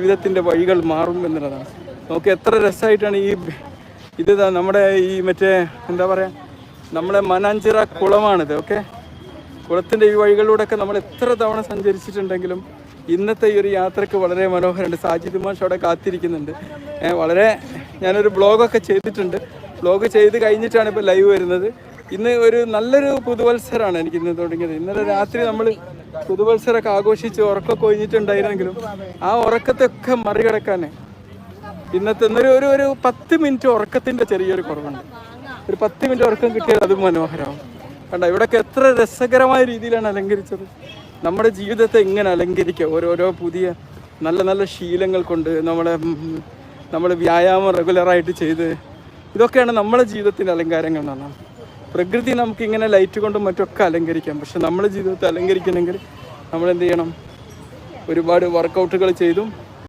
ജീവിതത്തിൻ്റെ വഴികൾ മാറും എന്നുള്ളതാണ്. നമുക്ക് എത്ര രസമായിട്ടാണ് ഇത് നമ്മുടെ ഈ മറ്റേ എന്താ പറയുക, നമ്മുടെ മനാഞ്ചിറ കുളമാണിത്. ഓക്കെ, കുളത്തിൻ്റെ ഈ വഴികളിലൂടെയൊക്കെ നമ്മൾ എത്ര തവണ സഞ്ചരിച്ചിട്ടുണ്ടെങ്കിലും ഇന്നത്തെ ഈ ഒരു യാത്രയ്ക്ക് വളരെ മനോഹരമുണ്ട്. സാജിദ് മാഷ് അവിടെ കാത്തിരിക്കുന്നുണ്ട്. ഞാനൊരു ബ്ലോഗൊക്കെ ചെയ്തിട്ടുണ്ട്. ബ്ലോഗ് ചെയ്ത് കഴിഞ്ഞിട്ടാണ് ഇപ്പോൾ ലൈവ് വരുന്നത്. ഇന്ന് ഒരു നല്ലൊരു പുതുവത്സരമാണ് എനിക്ക് ഇന്ന് തുടങ്ങിയത്. ഇന്നലെ രാത്രി നമ്മൾ പുതുവത്സരമൊക്കെ ആഘോഷിച്ച് ഉറക്കമൊക്കെ ഒഴിഞ്ഞിട്ടുണ്ടായിരുന്നെങ്കിലും ആ ഉറക്കത്തൊക്കെ മറികടക്കാൻ ഇന്നത്തെ ഒരു 10 മിനിറ്റ് ഉറക്കത്തിൻ്റെ ചെറിയൊരു കുറവുണ്ട്. ഒരു 10 മിനിറ്റ് ഉറക്കം കിട്ടിയാൽ അത് മനോഹരമാവും. കണ്ട ഇവിടെയൊക്കെ എത്ര രസകരമായ രീതിയിലാണ് അലങ്കരിച്ചത്. നമ്മുടെ ജീവിതത്തെ ഇങ്ങനെ അലങ്കരിക്കുക ഓരോരോ പുതിയ നല്ല നല്ല ശീലങ്ങൾ കൊണ്ട് നമ്മൾ വ്യായാമം റെഗുലറായിട്ട് ചെയ്ത്, ഇതൊക്കെയാണ് നമ്മുടെ ജീവിതത്തിൻ്റെ അലങ്കാരങ്ങൾ എന്ന് പറഞ്ഞാൽ. പ്രകൃതി നമുക്കിങ്ങനെ ലൈറ്റ് കൊണ്ടും മറ്റൊക്കെ അലങ്കരിക്കാം. പക്ഷെ നമ്മുടെ ജീവിതത്തെ അലങ്കരിക്കണമെങ്കിൽ നമ്മൾ എന്ത് ചെയ്യണം? ഒരുപാട് വർക്കൗട്ടുകൾ ചെയ്തും